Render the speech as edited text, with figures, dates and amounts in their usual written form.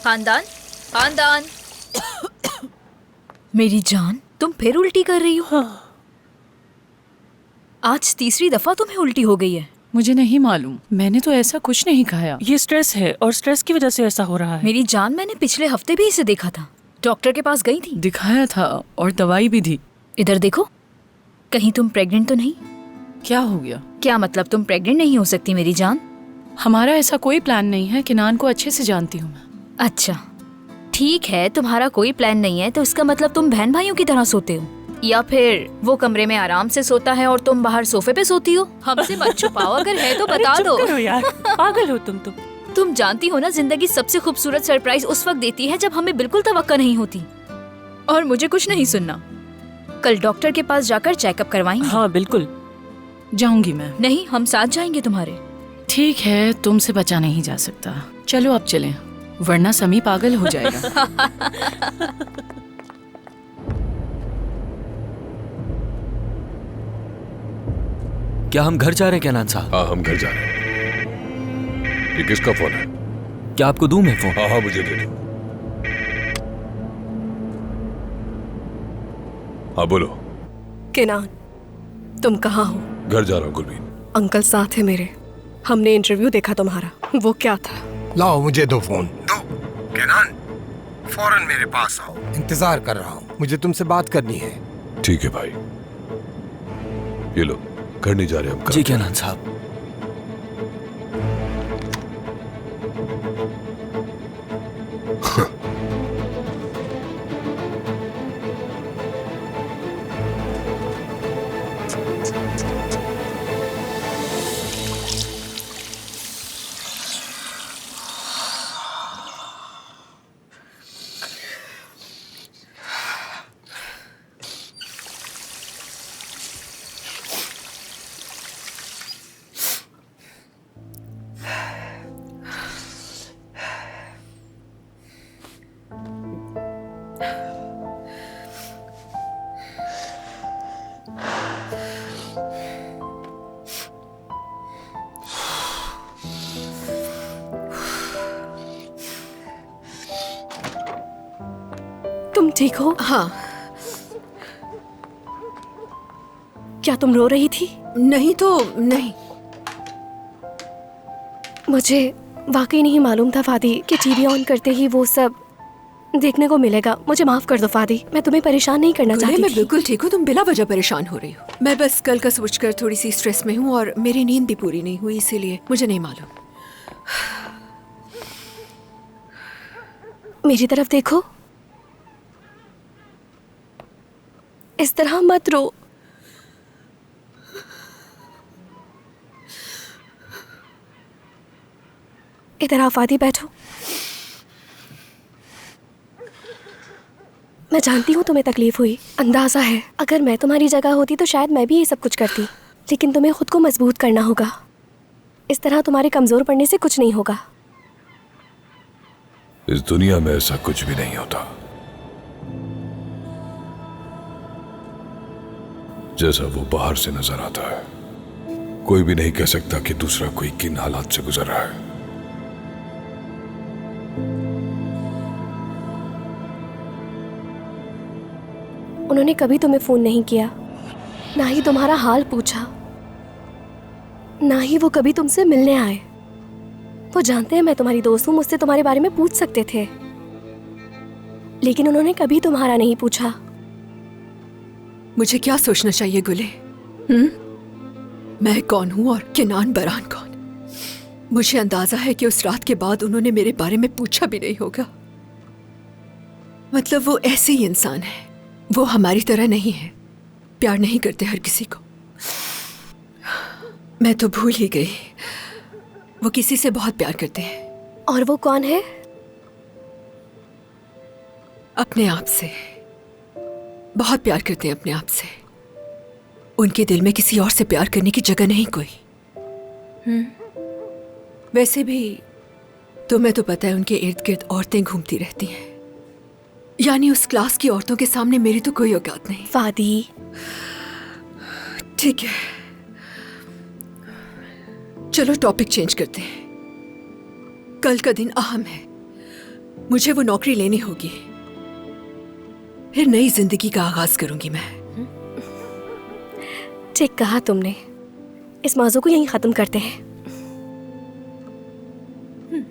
खानदान, खानदान। मेरी जान, तुम फिर उल्टी कर रही हो। हाँ। आज तीसरी दफा तुम्हें उल्टी हो गई है। मुझे नहीं मालूम, मैंने तो ऐसा कुछ नहीं खाया। ये स्ट्रेस है और स्ट्रेस की वजह से ऐसा हो रहा है। मेरी जान, मैंने पिछले हफ्ते भी इसे देखा था। डॉक्टर के पास गई थी, दिखाया था और दवाई भी दी। इधर देखो, कहीं तुम प्रेग्नेंट तो नहीं? क्या हो गया? क्या मतलब तुम प्रेग्नेंट नहीं हो सकती मेरी जान? हमारा ऐसा कोई प्लान नहीं है। किनान को अच्छे से जानती हूँ मैं। अच्छा ठीक है, तुम्हारा कोई प्लान नहीं है तो इसका मतलब तुम बहन भाइयों की तरह सोते हो, या फिर वो कमरे में आराम से सोता है और तुम बाहर सोफे पे सोती हो। हमसे मत छुपाओ, अगर है तो बता अरे दो। चुप करो यार, पागल हो तुम तो। तुम जानती हो ना, जिंदगी सबसे खूबसूरत सरप्राइज उस वक्त देती है जब हमें बिल्कुल तवक्का नहीं होती। और मुझे कुछ नहीं सुनना, कल डॉक्टर के पास जाकर चेकअप करवाएंगे। हाँ बिल्कुल, जाऊंगी मैं। नहीं, हम साथ जाएंगे तुम्हारे। ठीक है, तुमसे बचा नहीं जा सकता। चलो अब चलें, वरना समी पागल हो जाएगा। क्या हम घर जा रहे हैं कैनान साहब? हाँ, हम घर जा रहे हैं। ये किसका फोन है? क्या आपको दूं मैं फोन? हाँ हाँ, मुझे दे दो। हाँ बोलो। केनान, तुम कहाँ हो? घर जा रहा हूँ गुलबीन। अंकल साथ है मेरे। हमने इंटरव्यू देखा तुम्हारा। वो क्या था? लाओ मुझे दो फोन दो। केनान, फौरन मेरे पास आओ, इंतजार कर रहा हूँ, मुझे तुमसे बात करनी है। ठीक है भाई, ये लो, घर नहीं जा रहे हम। जी कैनान साहब। तुम ठीक हो? हाँ। क्या तुम रो रही थी? नहीं तो नहीं। मुझे वाकई नहीं मालूम था फादी कि टीवी ऑन करते ही वो सब देखने को मिलेगा। मुझे माफ कर दो फादी, मैं तुम्हें परेशान नहीं करना चाहती मैं थी। बिल्कुल ठीक हूँ, तुम बिला वजह परेशान हो रही हो। मैं बस कल का सोचकर थोड़ी सी स्ट्रेस में हूँ और मेरी नींद भी पूरी नहीं हुई, इसीलिए मुझे नहीं मालूम। मेरी तरफ देखो, इस तरह मत रो। इधर आओ फादी, बैठो। मैं जानती हूँ तुम्हें तकलीफ हुई, अंदाजा है। अगर मैं तुम्हारी जगह होती तो शायद मैं भी ये सब कुछ करती, लेकिन तुम्हें खुद को मजबूत करना होगा। इस तरह तुम्हारे कमजोर पड़ने से कुछ नहीं होगा। इस दुनिया में ऐसा कुछ भी नहीं होता जैसा वो बाहर से नजर आता है। कोई भी नहीं कह सकता कि दूसरा कोई किन हालात से गुजर रहा है। उन्होंने कभी तुम्हें फोन नहीं किया, ना ही तुम्हारा हाल पूछा, ना ही वो कभी तुमसे मिलने आए। वो जानते हैं मैं तुम्हारी दोस्त हूँ, मुझसे तुम्हारे बारे में पूछ सकते थे, लेकिन उन्होंने कभी तुम्हारा नहीं पूछा। मुझे क्या सोचना चाहिए गुले? मैं कौन हूँ और केनान बरान कौन? मुझे अंदाजा है कि उस रात के बाद उन्होंने मेरे बारे में पूछा भी नहीं होगा। मतलब वो ऐसे ही इंसान है, वो हमारी तरह नहीं है, प्यार नहीं करते हर किसी को। मैं तो भूल ही गई, वो किसी से बहुत प्यार करते हैं। और वो कौन है? अपने आप से बहुत प्यार करते हैं, अपने आप से। उनके दिल में किसी और से प्यार करने की जगह नहीं कोई। वैसे भी तुम्हें तो पता है उनके इर्द गिर्द औरतें घूमती रहती हैं, यानी उस क्लास की औरतों के सामने मेरी तो कोई औकात नहीं। फादी, ठीक है, चलो टॉपिक चेंज करते हैं। कल का दिन अहम है, मुझे वो नौकरी लेनी होगी, फिर नई जिंदगी का आगाज करूंगी मैं। ठीक कहा तुमने। इस मौजू को यहीं खत्म करते हैं।